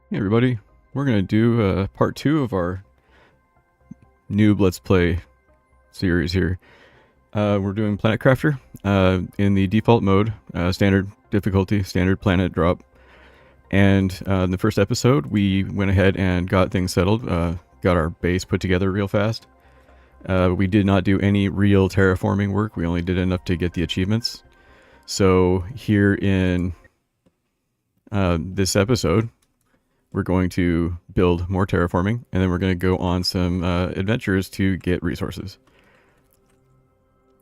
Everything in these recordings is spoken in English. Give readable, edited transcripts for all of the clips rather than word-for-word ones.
Hey everybody, we're going to do part 2 of our noob let's play series here. We're doing Planet Crafter in the default mode, standard difficulty, standard planet drop. And in the first episode, we went ahead and got things settled, got our base put together real fast. We did not do any real terraforming work, we only did enough to get the achievements. So here in this episode, we're going to build more terraforming, and then we're going to go on some adventures to get resources.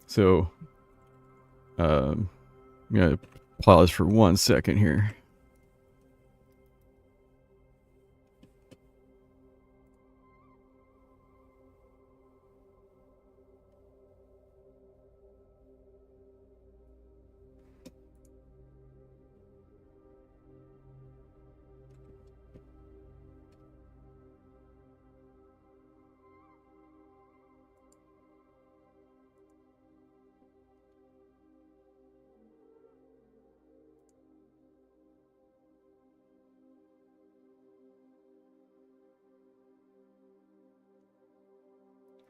So, I'm going to pause for 1 second here.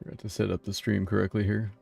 Forgot to set up the stream correctly here.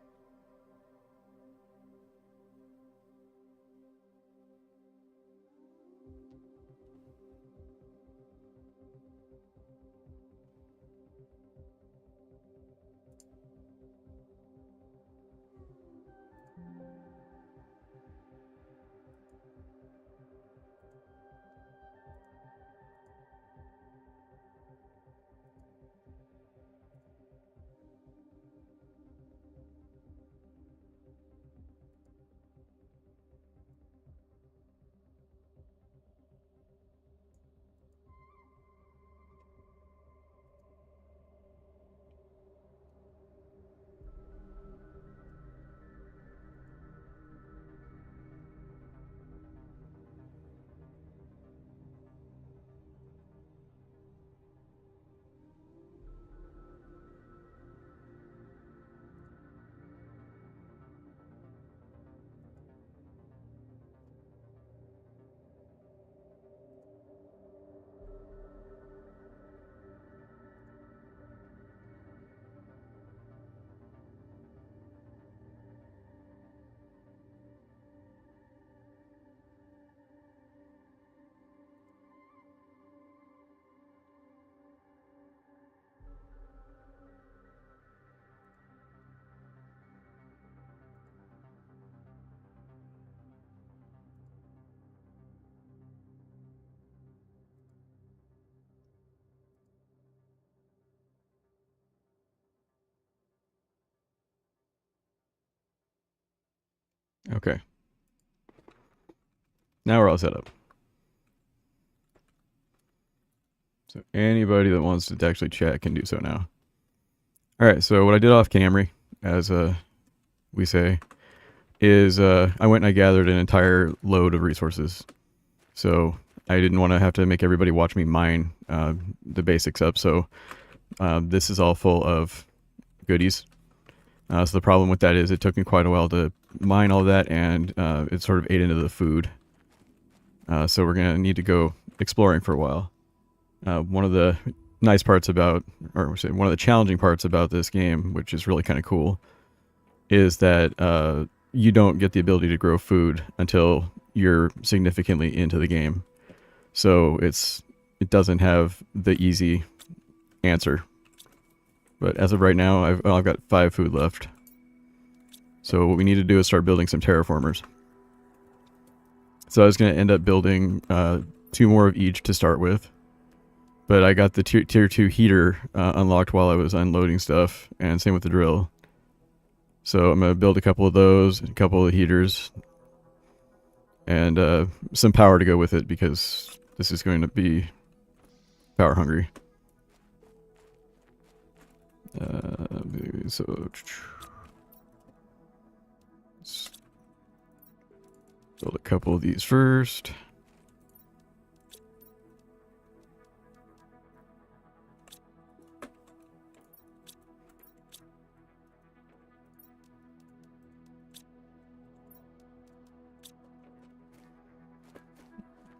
Okay. Now we're all set up. So anybody that wants to actually chat can do so now. Alright, so what I did off Camry, as we say, is I went and I gathered an entire load of resources. So I didn't want to have to make everybody watch me mine the basics up. So this is all full of goodies. So the problem with that is it took me quite a while to mine all that, and it sort of ate into the food. So we're going to need to go exploring for a while. One of the nice parts about, or say one of the challenging parts about this game, which is really kind of cool, is that you don't get the ability to grow food until you're significantly into the game. So it doesn't have the easy answer. But as of right now, I've got 5 food left. So what we need to do is start building some terraformers. So I was going to end up building 2 more of each to start with. But I got the tier 2 heater unlocked while I was unloading stuff, and same with the drill. So I'm going to build a couple of those, a couple of heaters, and some power to go with it, because this is going to be power hungry. So let's build a couple of these first.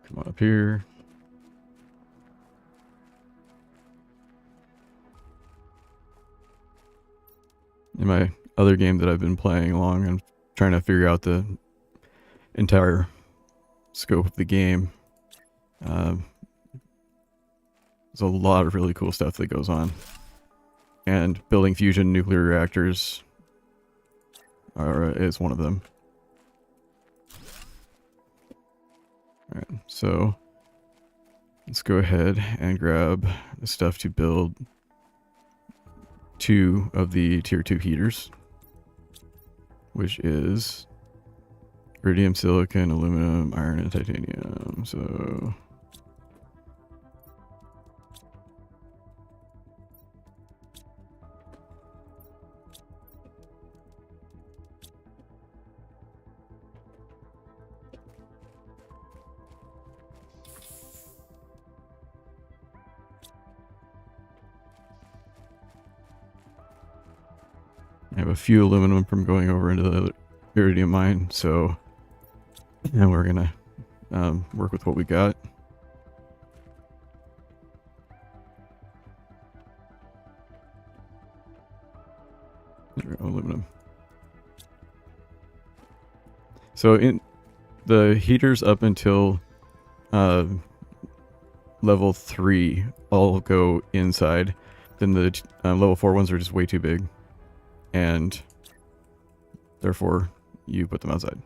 Come on up here. my other game that I've been playing along and trying to figure out the entire scope of the game. There's a lot of really cool stuff that goes on. And building fusion nuclear reactors is one of them. Alright, so let's go ahead and grab the stuff to build 2 of the tier 2 heaters, which is iridium, silicon, aluminum, iron, and titanium. So I have a few aluminum from going over into the iridium mine, so and we're gonna work with what we got. There we go, aluminum. So in the heaters up until level 3 all go inside. Then the level 4 ones are just way too big, and therefore you put them outside.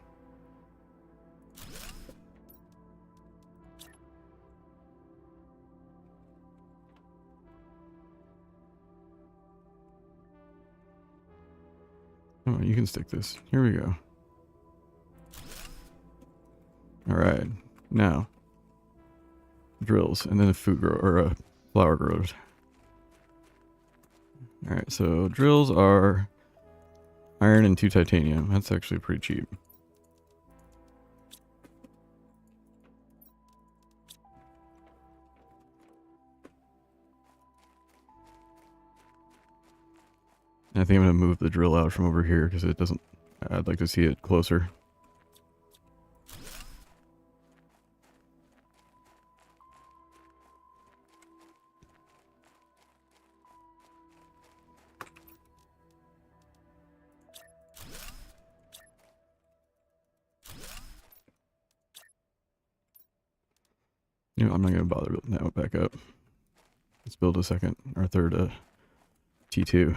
Oh, you can stick this. Here we go. Alright, now drills, and then a food grow or a flower grows. Alright, so drills are iron and 2 titanium. That's actually pretty cheap. I think I'm going to move the drill out from over here because it doesn't... I'd like to see it closer. You know, I'm not going to bother building that one back up. Let's build a second or third T2.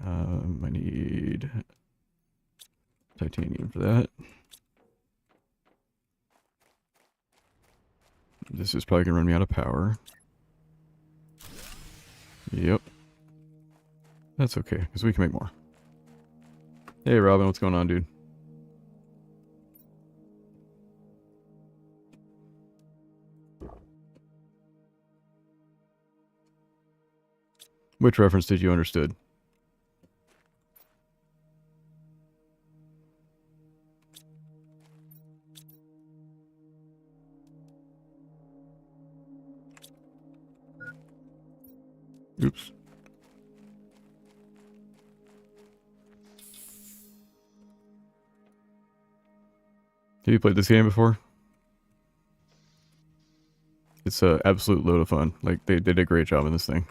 I need titanium for that. This is probably going to run me out of power. Yep. That's okay, because we can make more. Hey, Robin, what's going on, dude? Which reference did you understood? Oops. Have you played this game before? It's an absolute load of fun. Like, they did a great job in this thing.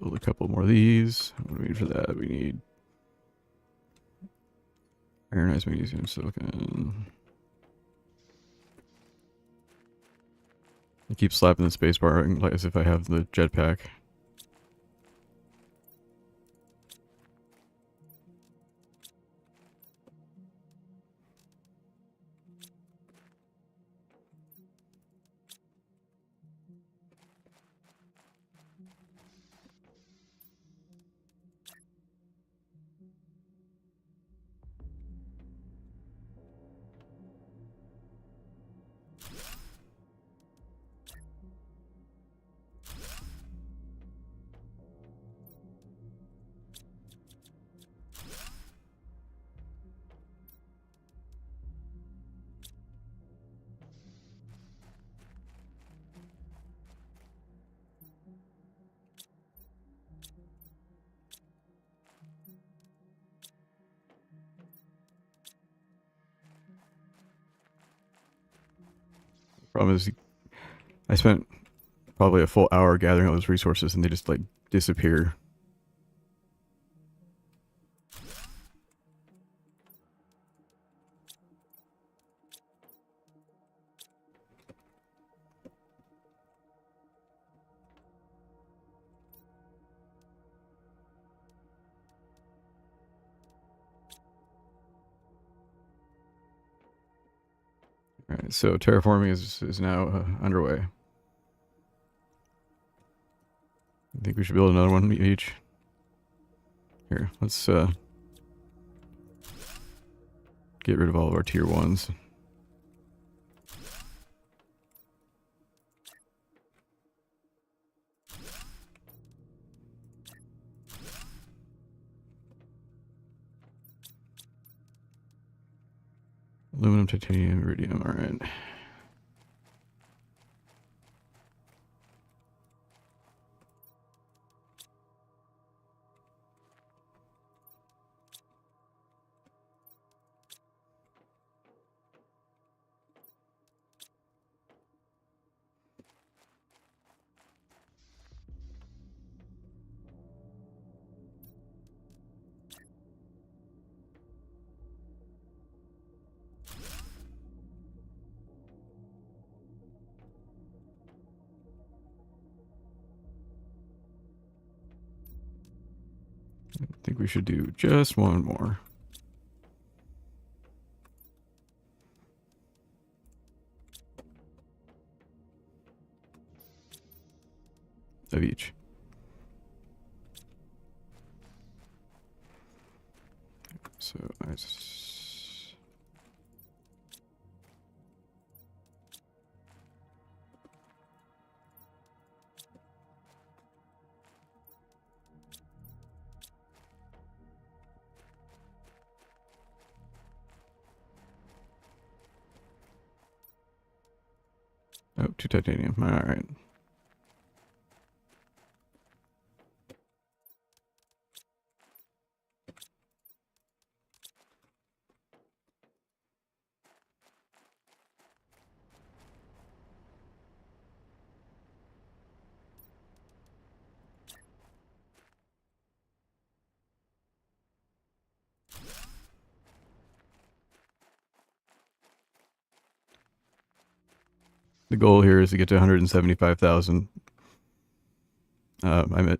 Build a couple more of these. What do we need for that? We need ironized magnesium silicon. I keep slapping the spacebar like as if I have the jetpack. Problem is, I spent probably a full hour gathering all those resources and they just like disappear. All right, so terraforming is now underway. I think we should build another one each. Here, let's get rid of all of our tier 1s. Aluminum, titanium, iridium, alright. I think we should do just one more. Of each. So I just... Oh, 2 titanium. Alright. The goal here is to get to 175,000. I'm at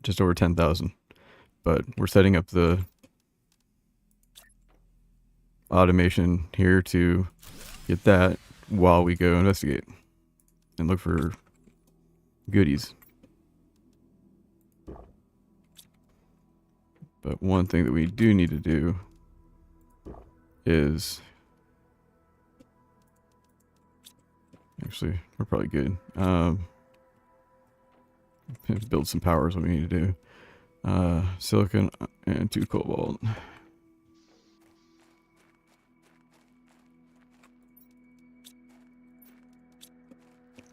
just over 10,000. But we're setting up the automation here to get that while we go investigate and look for goodies. But one thing that we do need to do is... Actually, we're probably good. Build some power is what we need to do. Silicon and 2 cobalt.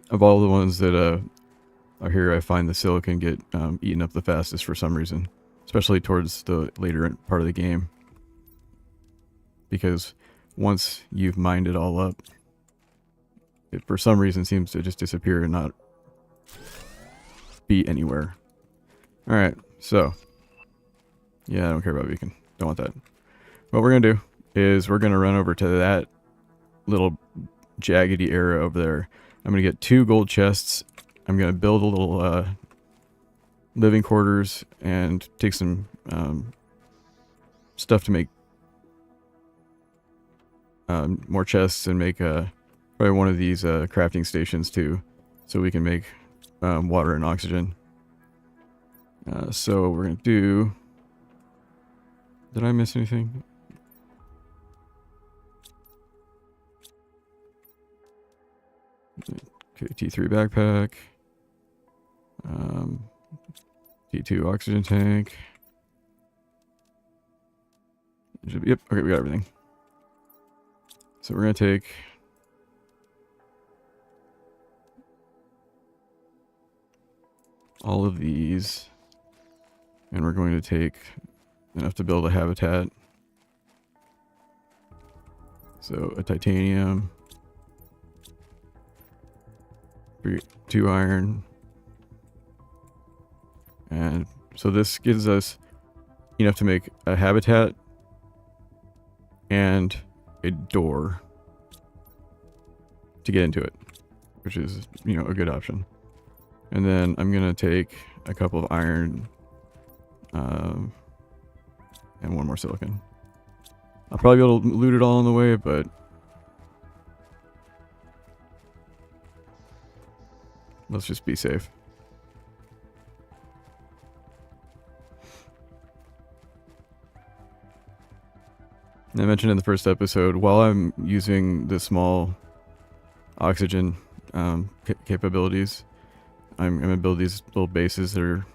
Of all the ones that are here, I find the silicon get eaten up the fastest for some reason. Especially towards the later part of the game. Because once you've mined it all up, it for some reason seems to just disappear and not be anywhere. Alright, so. Yeah, I don't care about beacon. Don't want that. What we're going to do is we're going to run over to that little jaggedy area over there. I'm going to get 2 gold chests. I'm going to build a little living quarters and take some stuff to make more chests and make probably one of these crafting stations too, so we can make water and oxygen. So we're going to do... Did I miss anything? Okay, T3 backpack. T2 oxygen tank. Yep, okay, we got everything. So we're going to take... all of these, and we're going to take enough to build a habitat. So a titanium, 2 iron, and so this gives us enough to make a habitat and a door to get into it, which is, you know, a good option. And then I'm gonna take a couple of iron and 1 more silicon. I'll probably be able to loot it all on the way, but let's just be safe. And I mentioned in the first episode, while I'm using the small oxygen capabilities, I'm going to build these little bases that are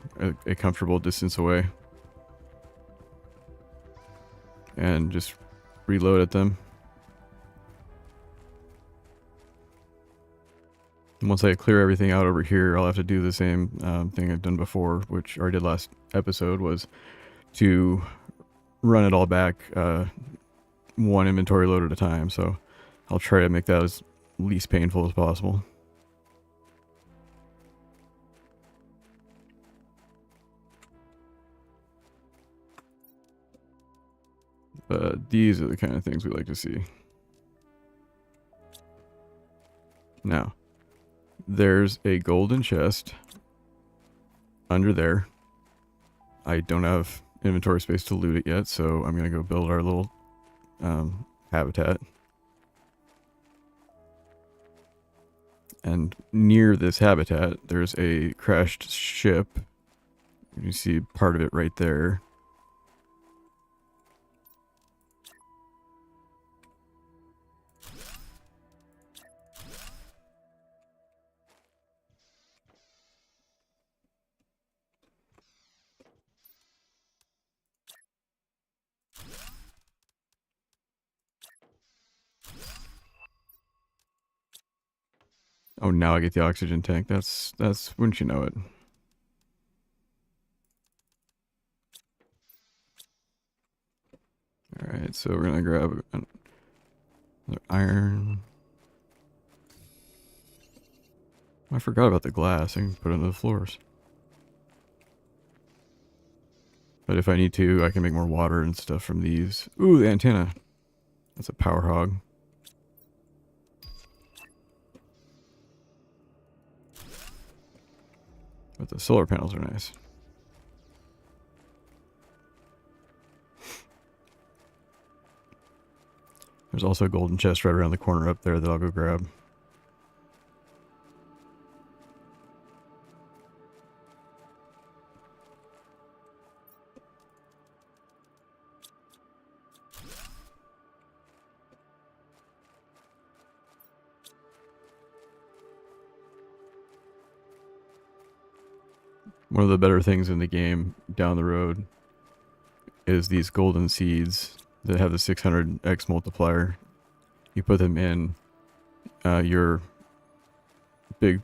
a comfortable distance away. And just reload at them. And once I clear everything out over here, I'll have to do the same thing I've done before, which I did last episode, was to run it all back 1 inventory load at a time. So I'll try to make that as least painful as possible. But these are the kind of things we like to see. Now, there's a golden chest under there. I don't have inventory space to loot it yet, so I'm going to go build our little habitat. And near this habitat, there's a crashed ship. You see part of it right there. Oh, now I get the oxygen tank. That's wouldn't you know it. Alright, so we're gonna grab another iron. I forgot about the glass. I can put it on the floors. But if I need to, I can make more water and stuff from these. Ooh, the antenna. That's a power hog. But the solar panels are nice. There's also a golden chest right around the corner up there that I'll go grab. One of the better things in the game down the road is these golden seeds that have the 600x multiplier. You put them in your big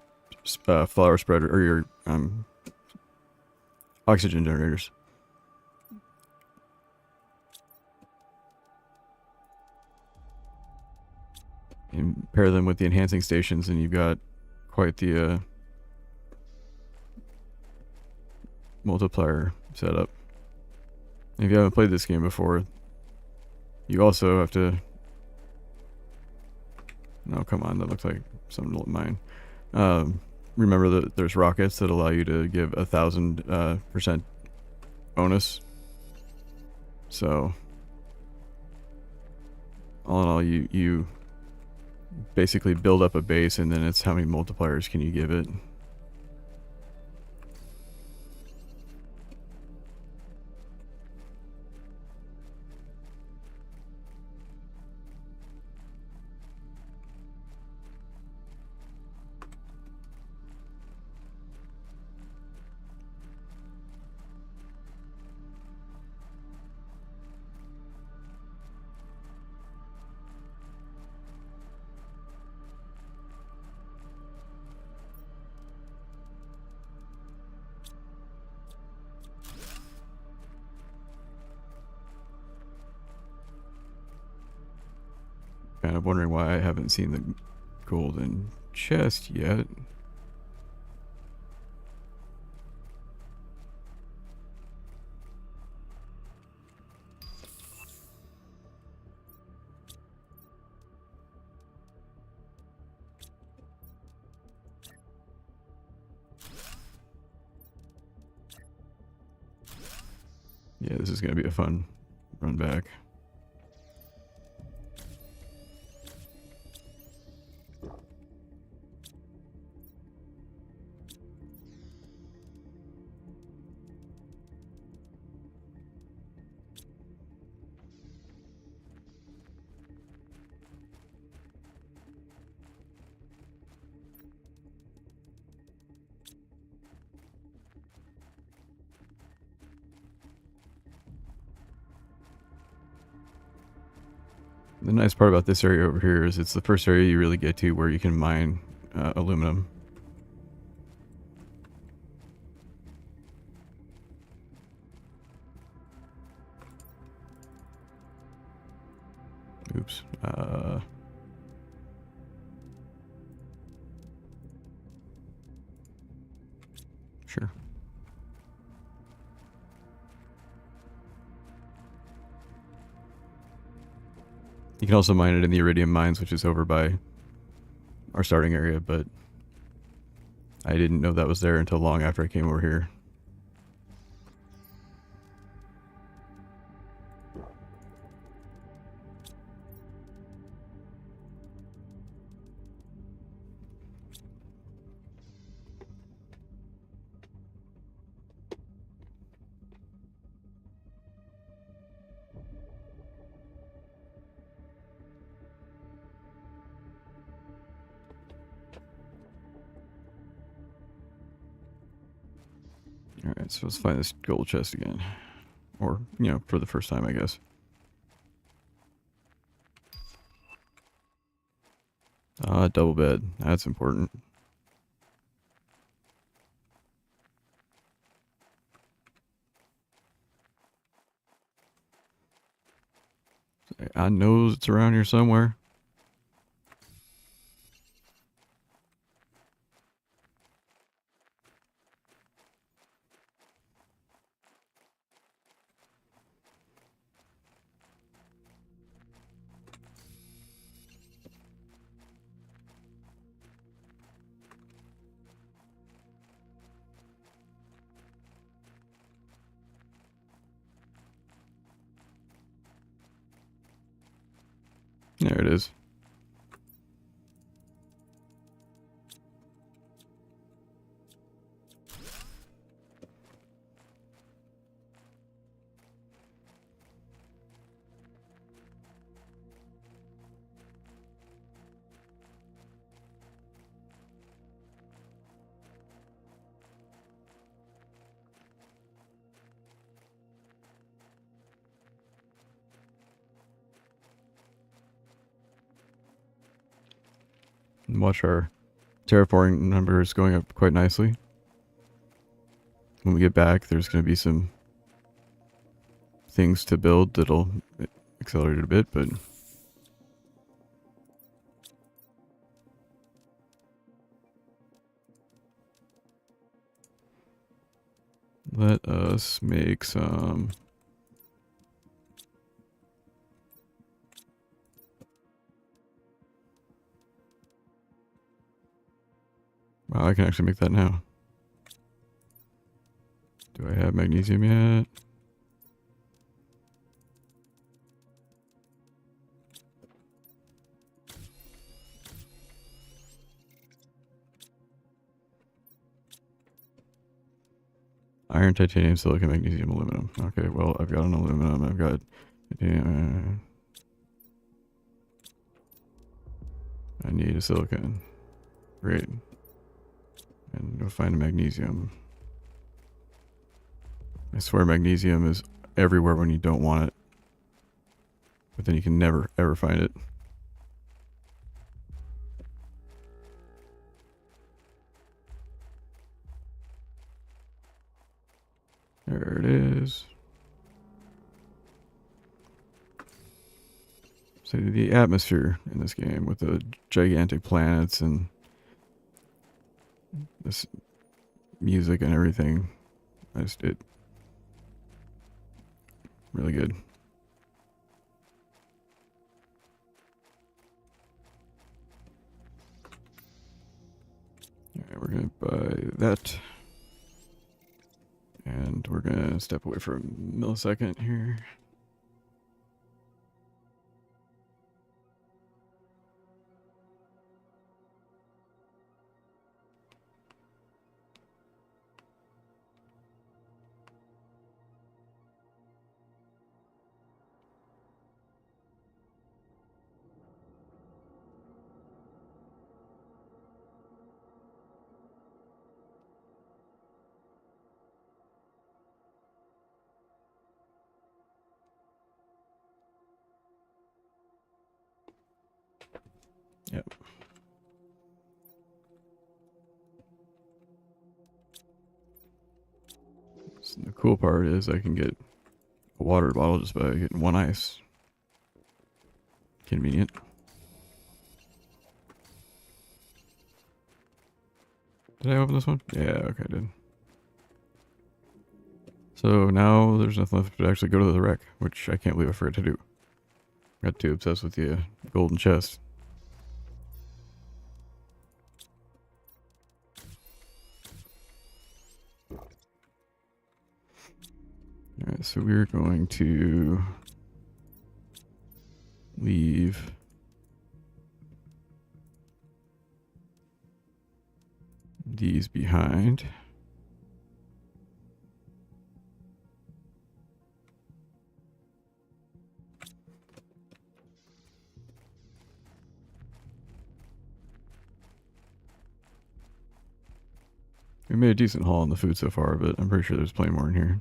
flower spreader, or your oxygen generators. And pair them with the enhancing stations, and you've got quite the multiplier setup. If you haven't played this game before, you also have to No, come on, that looks like something of mine. Remember that there's rockets that allow you to give 1,000% bonus. So all in all, you basically build up a base, and then it's how many multipliers can you give it. Kind of wondering why I haven't seen the golden chest yet. Yeah, this is going to be a fun run back. The nice part about this area over here is it's the first area you really get to where you can mine aluminum. Oops. Sure. You can also mine it in the iridium mines, which is over by our starting area, but I didn't know that was there until long after I came over here. Alright, so let's find this gold chest again. Or, you know, for the first time, I guess. Double bed. That's important. I know it's around here somewhere. There it is. Watch our terraforming numbers going up quite nicely. When we get back, there's going to be some things to build that'll accelerate it a bit, but let us make some Wow, I can actually make that now. Do I have magnesium yet? Iron, titanium, silicon, magnesium, aluminum. Okay, well, I've got an aluminum. I've got titanium. I need a silicon. Great. And go find a magnesium. I swear magnesium is everywhere when you don't want it. But then you can never, ever find it. There it is. So the atmosphere in this game with the gigantic planets and this music and everything. I just did really good. Alright, we're gonna buy that. And we're gonna step away for a millisecond here. Yep. So the cool part is I can get a water bottle just by getting one ice. Convenient. Did I open this one? Yeah, okay, I did. So now there's nothing left to actually go to the wreck, which I can't believe I forgot to do. Got too obsessed with the golden chest. Alright, so we're going to leave these behind. We made a decent haul on the food so far, but I'm pretty sure there's plenty more in here.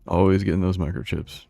Always getting those microchips.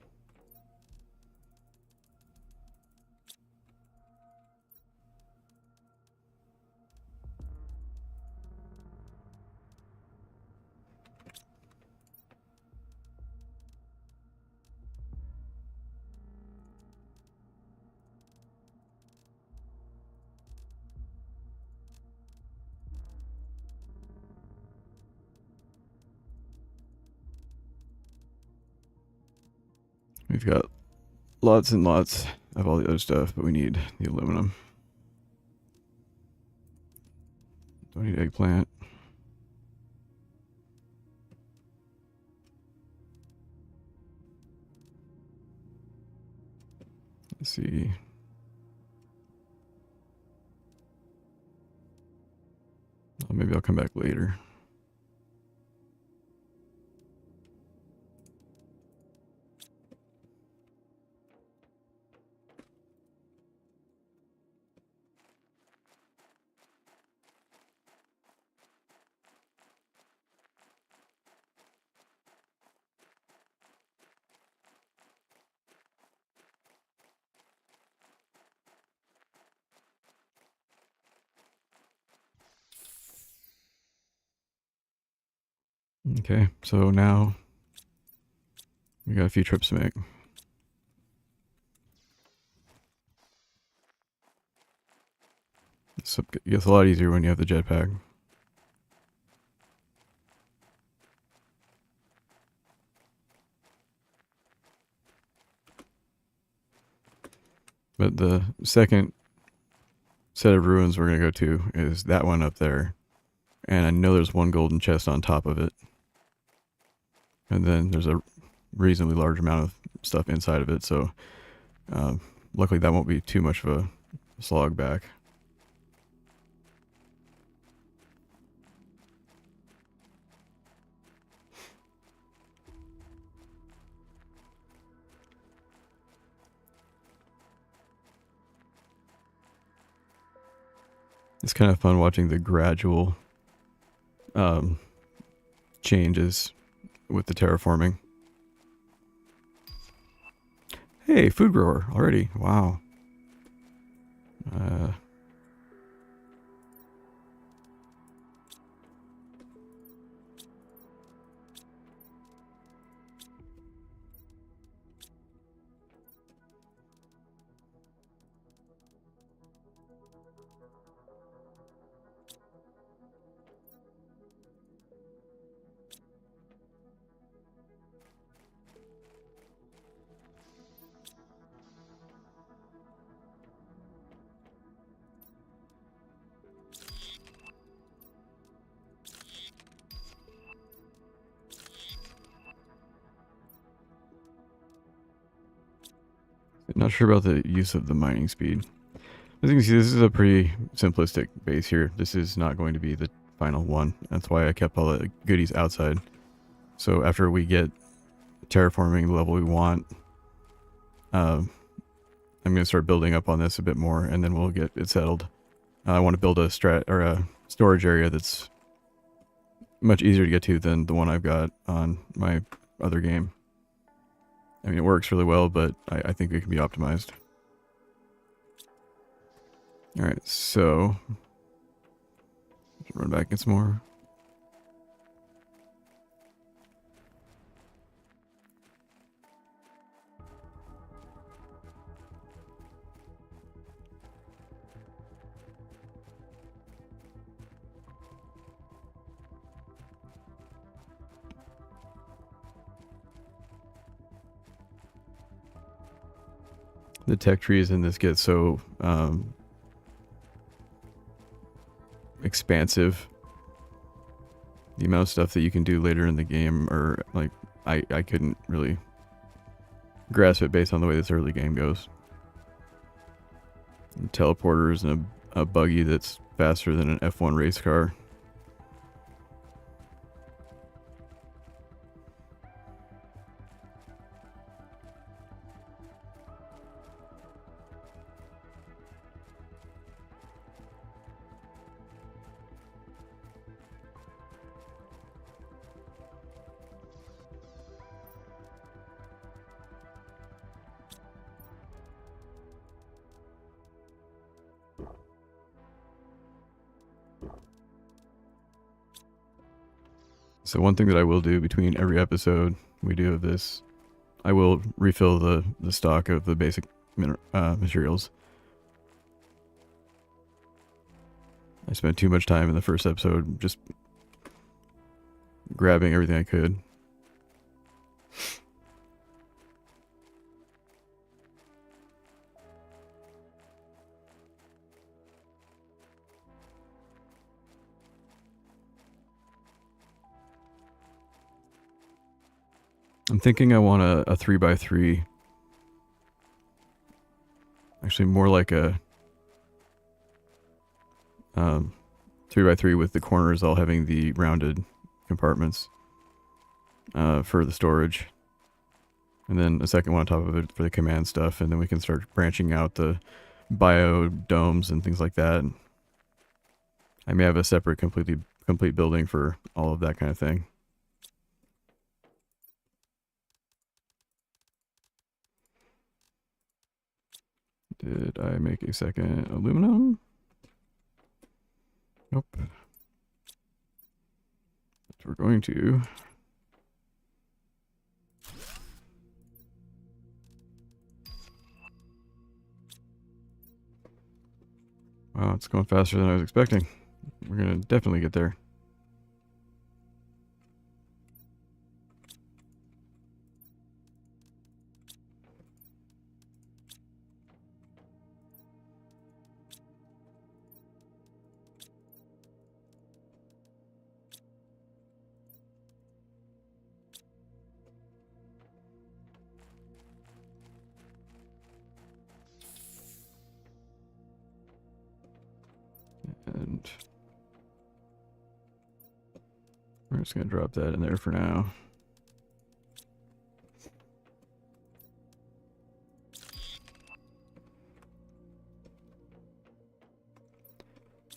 We've got lots and lots of all the other stuff, but we need the aluminum. Don't need eggplant. Let's see. Well, maybe I'll come back later. Okay, so now we got a few trips to make. it gets a lot easier when you have the jetpack. But the second set of ruins we're going to go to is that one up there. And I know there's one golden chest on top of it. And then there's a reasonably large amount of stuff inside of it. So luckily that won't be too much of a slog back. It's kind of fun watching the gradual changes with the terraforming. Hey, food grower already. Wow. Not sure about the use of the mining speed. As you can see, this is a pretty simplistic base here. This is not going to be the final one. That's why I kept all the goodies outside. So after we get terraforming the level we want, I'm going to start building up on this a bit more, and then we'll get it settled. I want to build a storage area that's much easier to get to than the one I've got on my other game. I mean, it works really well, but I think it can be optimized. Alright, so run back and some more. The tech trees in this get so expansive. The amount of stuff that you can do later in the game, or like I couldn't really grasp it based on the way this early game goes. And teleporters and a buggy that's faster than an F1 race car. So one thing that I will do between every episode we do of this, I will refill the stock of the basic materials. I spent too much time in the first episode just grabbing everything I could. I'm thinking I want a 3x3. Actually, more like a 3x3 with the corners all having the rounded compartments for the storage. And then a second one on top of it for the command stuff. And then we can start branching out the biodomes and things like that. I may have a separate complete building for all of that kind of thing. Did I make a second aluminum? Nope. But we're going to. Wow, it's going faster than I was expecting. We're gonna definitely get there. And we're just gonna drop that in there for now.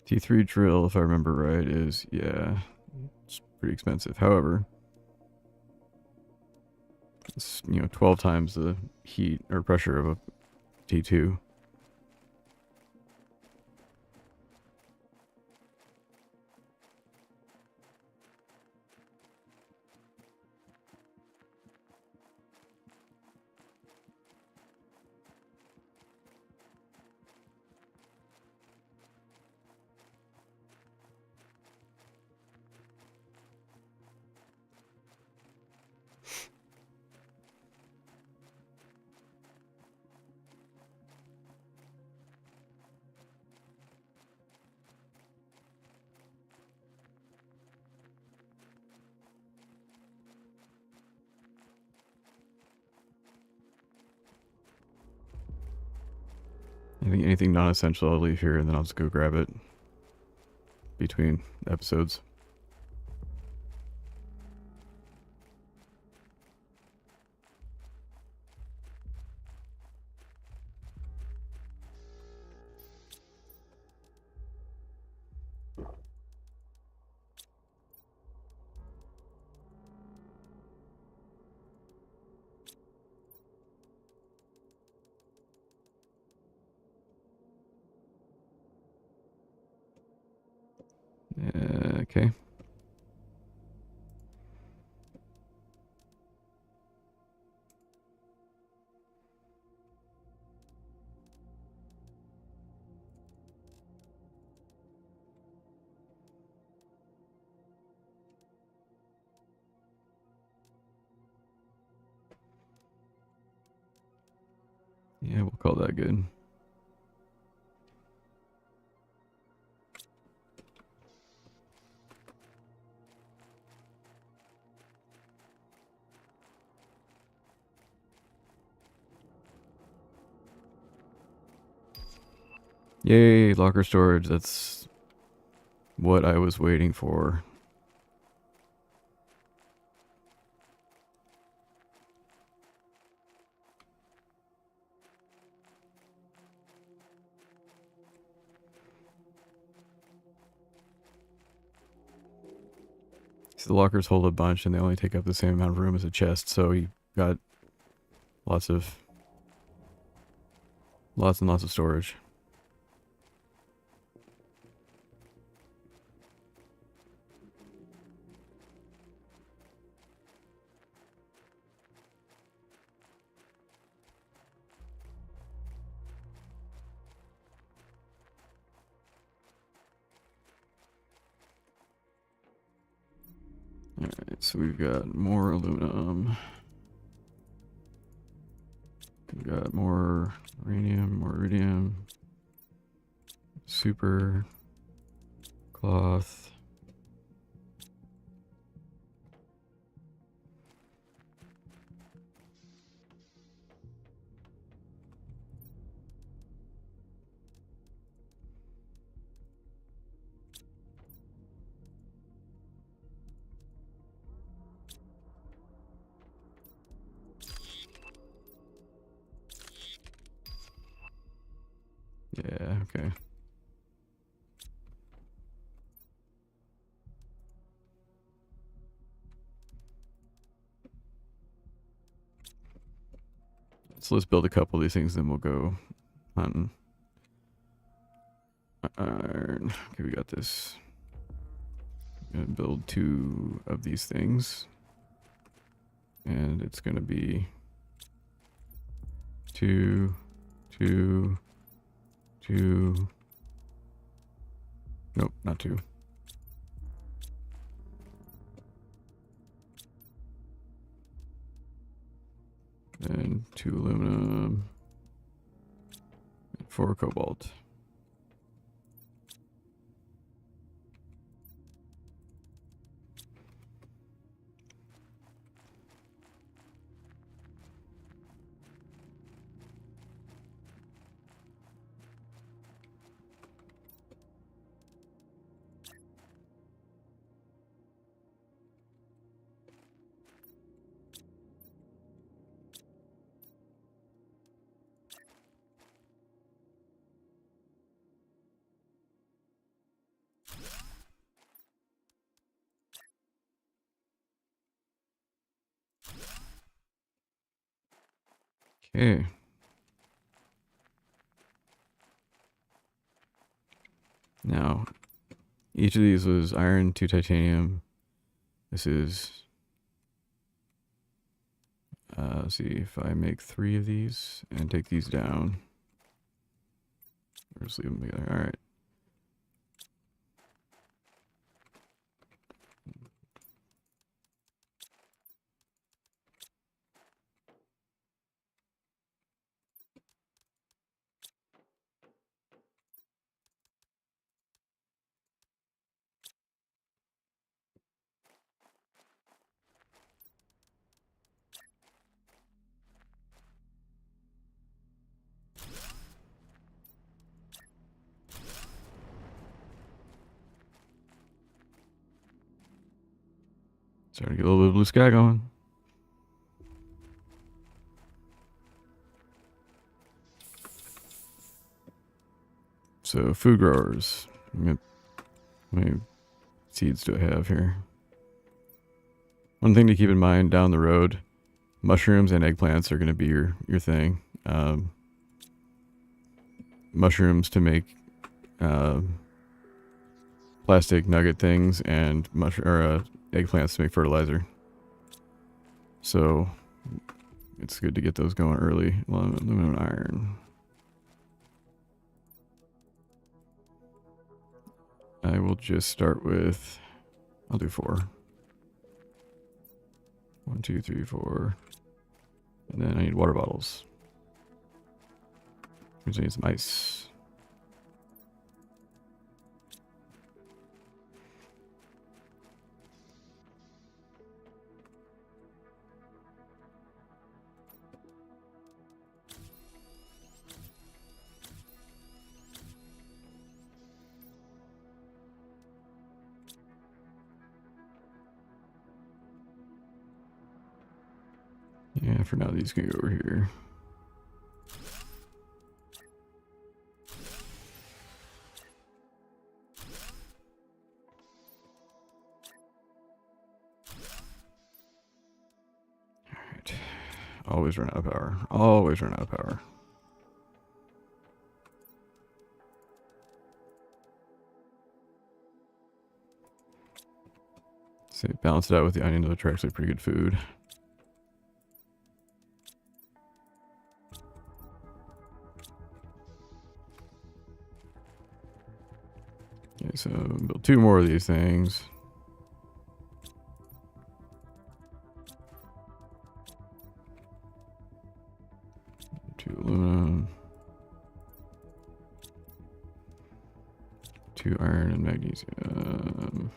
T3 drill, if I remember right, is, yeah, it's pretty expensive. However, it's, 12 times the heat or pressure of a T2. I think anything non-essential I'll leave here and then I'll just go grab it between episodes. Okay. Yeah, we'll call that good. Yay, locker storage. That's what I was waiting for. So the lockers hold a bunch and they only take up the same amount of room as a chest, so you got lots and lots of storage. Alright, so we've got more aluminum. We've got more uranium, more iridium. Super cloth. Yeah, okay. So let's build a couple of these things, then we'll go hunting. Iron. Okay, we got this. I'm gonna build 2 of these things. And it's gonna be 2, 2, 2, Nope, not 2. And 2 aluminum. And 4 cobalt. Okay. Now, each of these was iron, 2 titanium. This is, let's see, if I make 3 of these and take these down. Or just leave them together. Alright. Starting to get a little bit of blue sky going. So, food growers. How many seeds do I have here? One thing to keep in mind down the road, mushrooms and eggplants are going to be your thing. Mushrooms to make plastic nugget things, and eggplants to make fertilizer. So it's good to get those going early. Aluminum, iron. I will just start with, I'll do 4. 1, 2, 3, 4. And then I need water bottles. I need some ice. Yeah, for now these can go over here. Alright. Always run out of power. Always run out of power. So balance it out with the onions, which are actually pretty good food. Okay, so build 2 more of these things. Two aluminum. 2 iron and magnesium.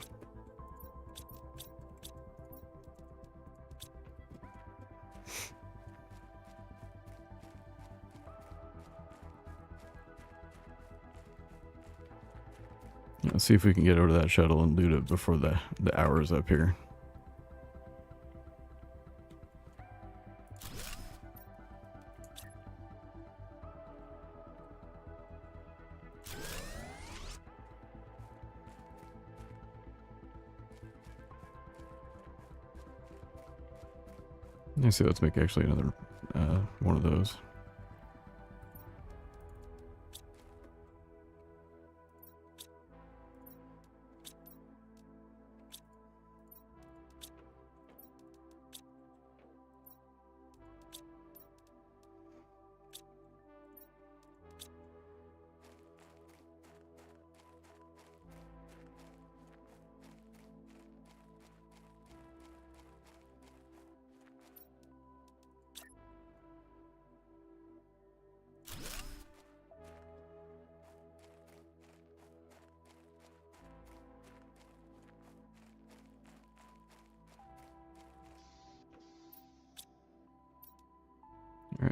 Let's see if we can get over to that shuttle and loot it before the hour is up here. Let's see, let's make actually another one of those.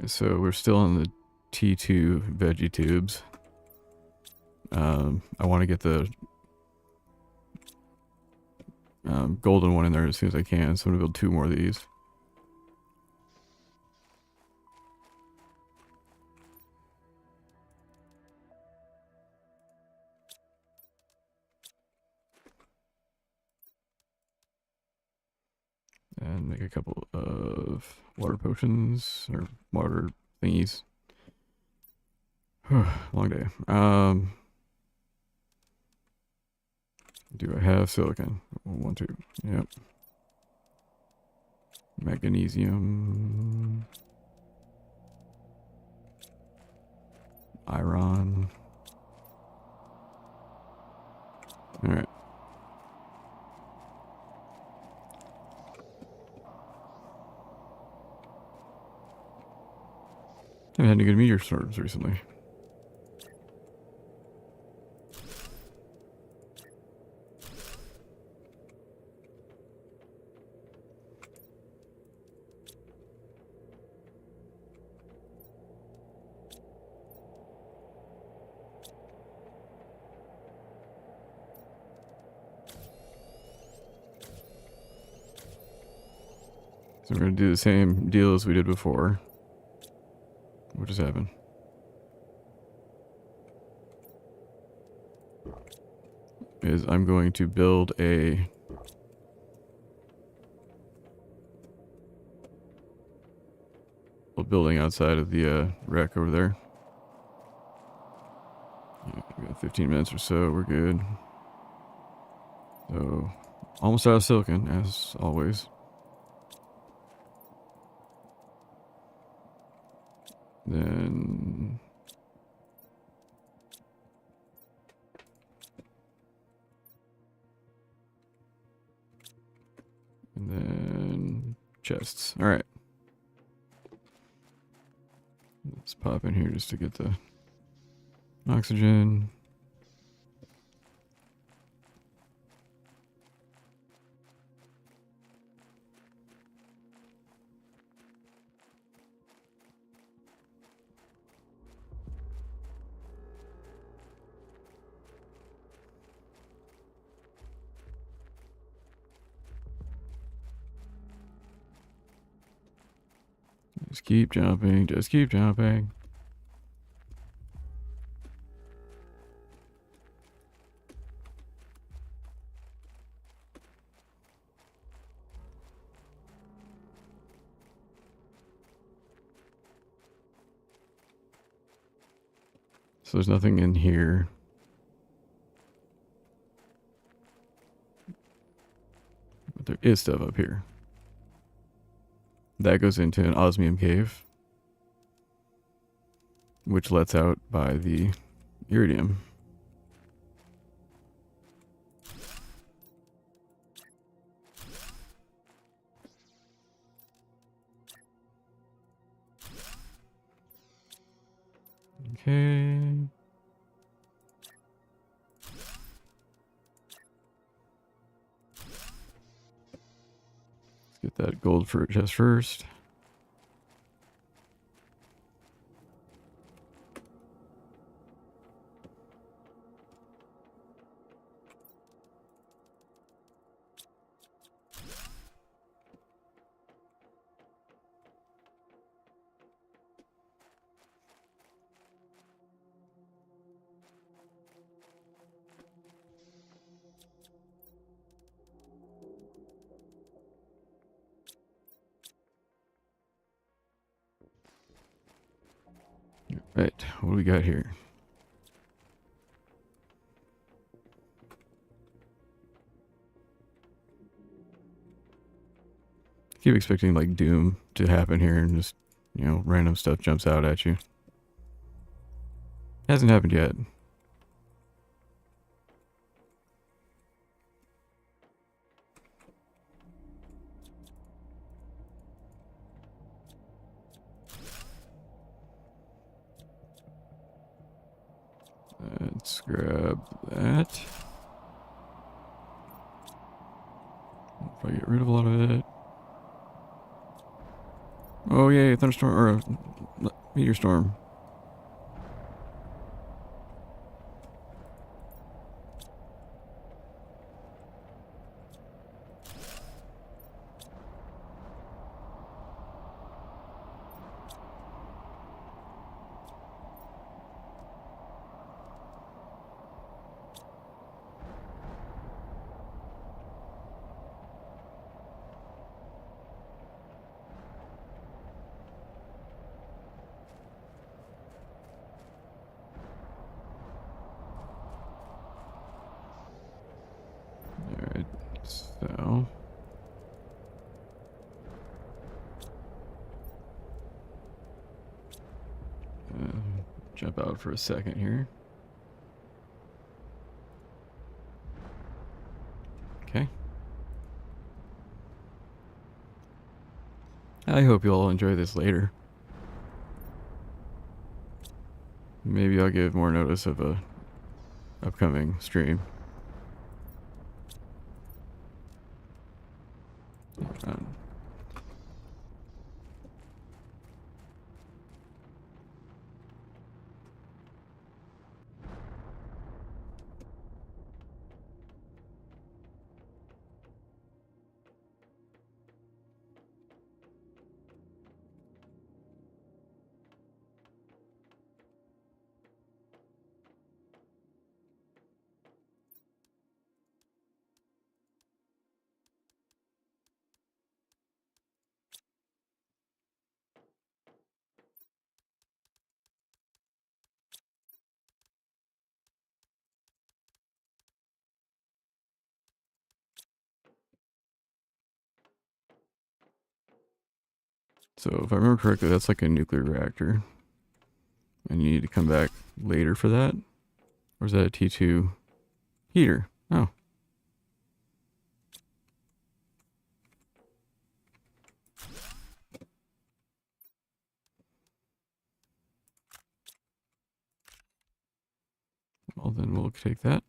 Alright, so we're still on the T2 veggie tubes. I want to get the golden one in there as soon as I can, so I'm going to build 2 more of these. And make a couple of water potions, or water thingies. Long day. Do I have silicon? 1, 2. Yep. Magnesium. Iron. Alright. I haven't had any good meteor storms recently. So we're going to do the same deal as we did before. What just happened? Is I'm going to build a building outside of the wreck over there. Yeah, we got 15 minutes or so. We're good. So almost out of silicon, as always. Then and then chests. All right. Let's pop in here just to get the oxygen. Just keep jumping, just keep jumping. So there's nothing in here. But there is stuff up here. That goes into an osmium cave, which lets out by the iridium. Okay. Let's get that gold fruit chest first. Right, what do we got here? Keep expecting like doom to happen here and just, you know, random stuff jumps out at you. Hasn't happened yet. Let's grab that. If I get rid of a lot of it. Oh yay, thunderstorm or a meteor storm. Alright, so jump out for a second here. Okay. I hope you all enjoy this later. Maybe I'll give more notice of a upcoming stream. Um, so if I remember correctly, that's like a nuclear reactor. And you need to come back later for that? Or is that a T2 heater? Oh. Well, then we'll take that.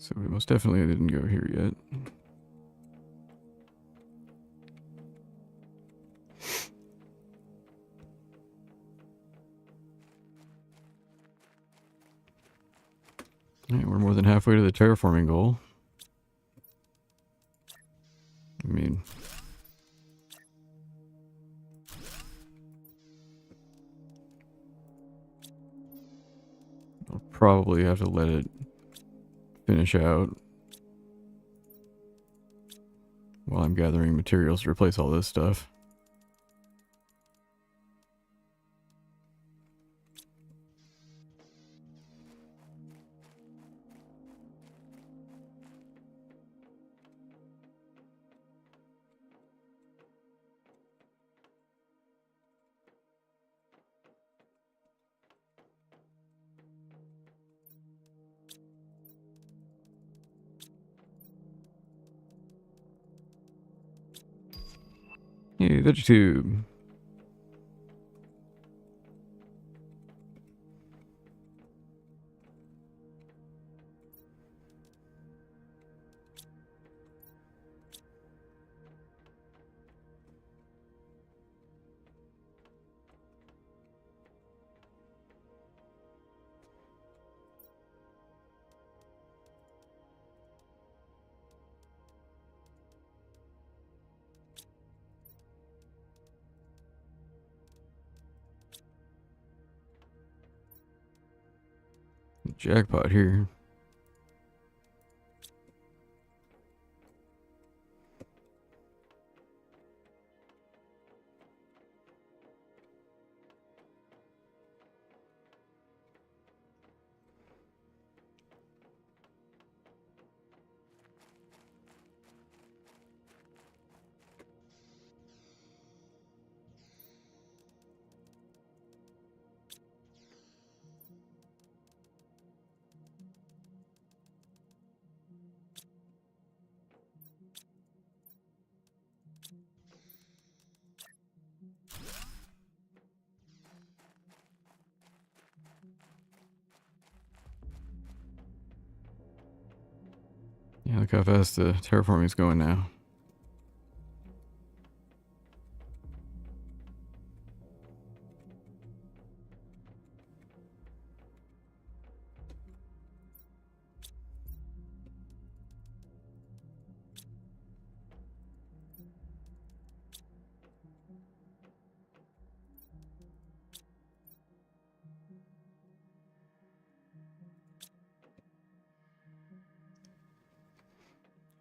So we most definitely didn't go here yet. Alright, we're more than halfway to the terraforming goal. I mean, I'll probably have to let it finish out while I'm gathering materials to replace all this stuff. Hey, VeggieTube. Jackpot here. Yeah, look how fast the terraforming is going now.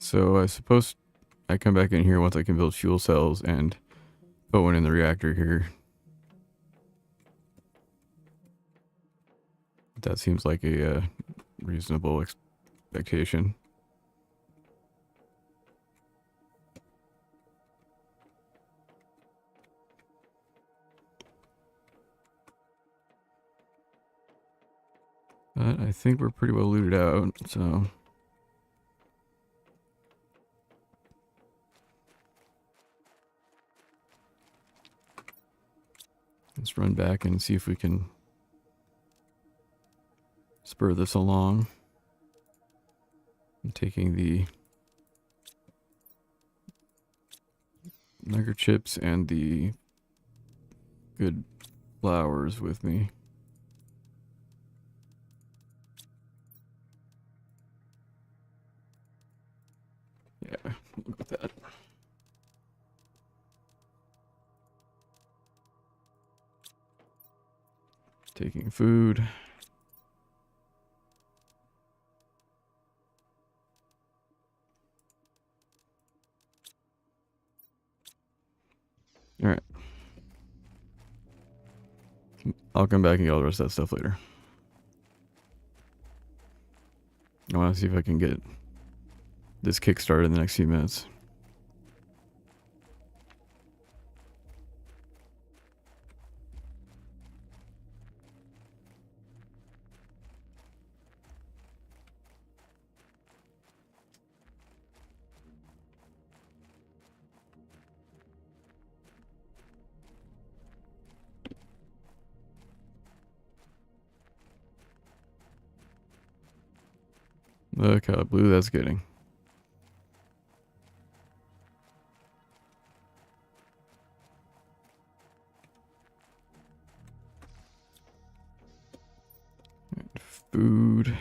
So I suppose I come back in here once I can build fuel cells and put one in the reactor here. That seems like a reasonable expectation. But I think we're pretty well looted out, so let's run back and see if we can spur this along. I'm taking the microchips and the good flowers with me. Yeah, we'll go with that. Taking food. All right. I'll come back and get all the rest of that stuff later. I want to see if I can get this kickstarted in the next few minutes. Look how blue that's getting. Food.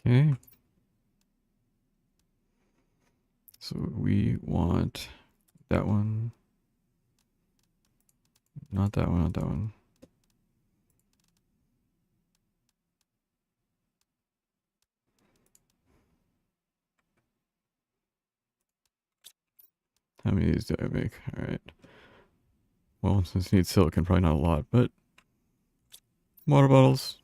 Okay. So we want that one. Not that one, not that one. How many of these do I make? All right. Well, since you need silicon, probably not a lot, but water bottles.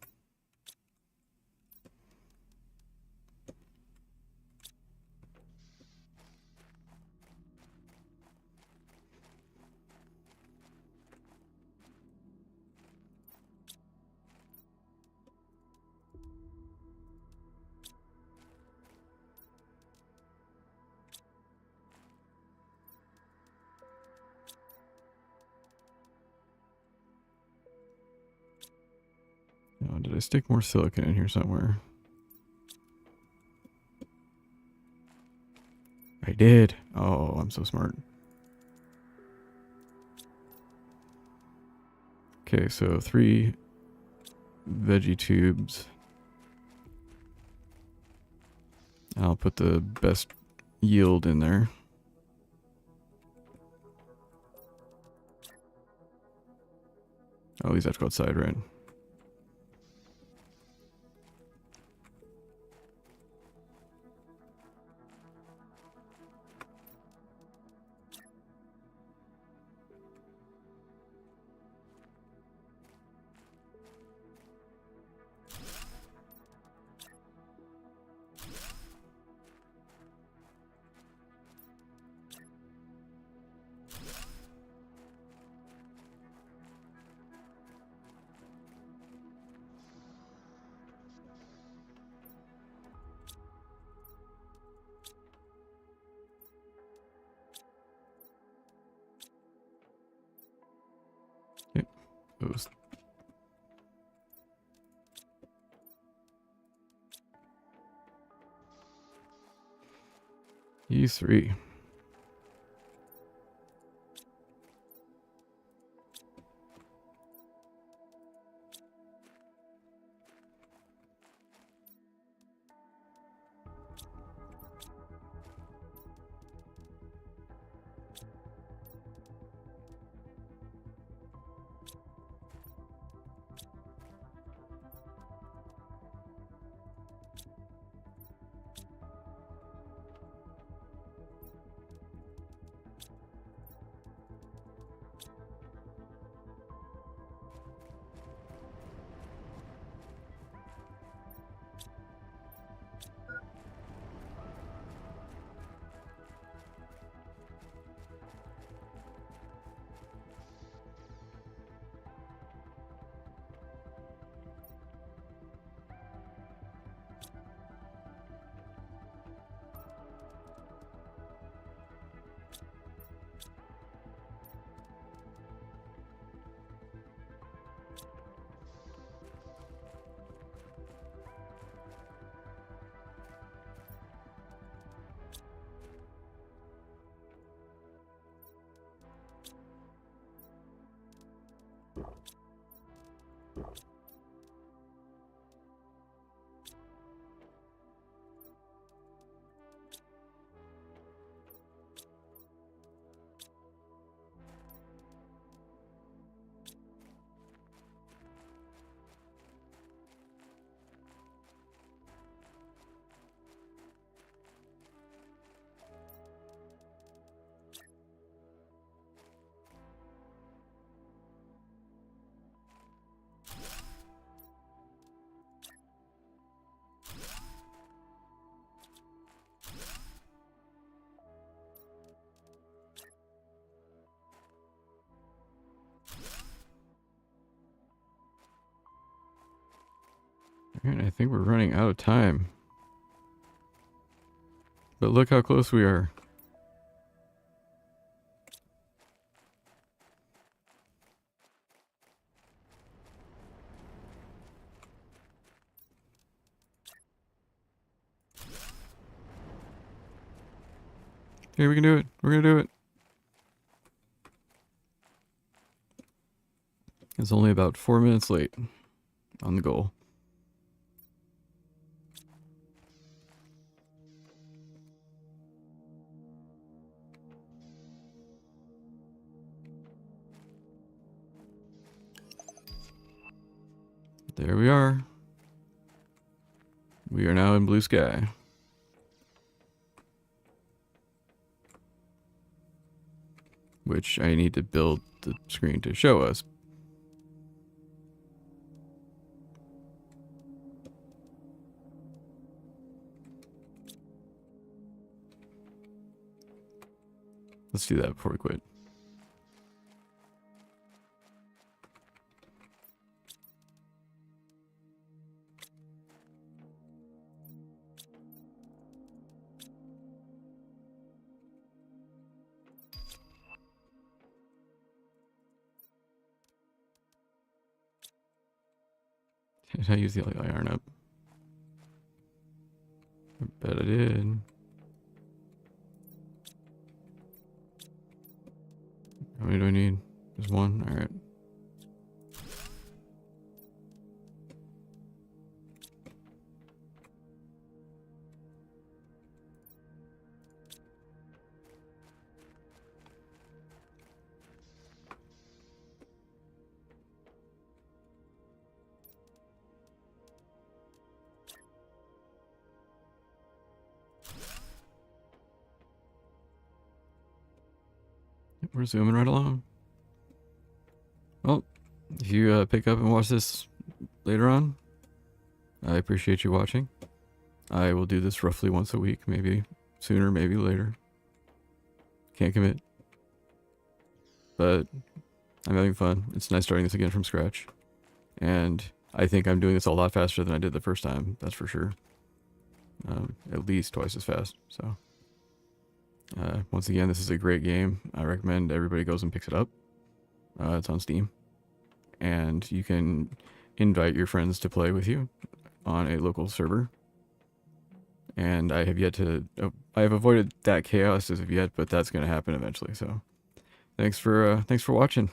Oh, did I stick more silicon in here somewhere? I did. Oh, I'm so smart. Okay, so 3 veggie tubes. I'll put the best yield in there. Oh, these have to go outside, right? those. E3. Alright, I think we're running out of time. But look how close we are. Hey, we can do it. We're gonna do it. It's only about 4 minutes late on the goal. There we are. We are now in blue sky. Which I need to build the screen to show us. Let's do that before we quit. Did I use the iron up? I bet I did. How many do I need? Just one? Alright. We're zooming right along. Well, if you pick up and watch this later on, I appreciate you watching. I will do this roughly once a week, maybe sooner, maybe later. Can't commit. But I'm having fun. It's nice starting this again from scratch. And I think I'm doing this a lot faster than I did the first time, that's for sure. At least twice as fast, so. Once again, this is a great game. I recommend everybody goes and picks it up. It's on Steam. and you can invite your friends to play with you on a local server. And I have yet to, I have avoided that chaos as of yet, but that's going to happen eventually. So thanks for watching.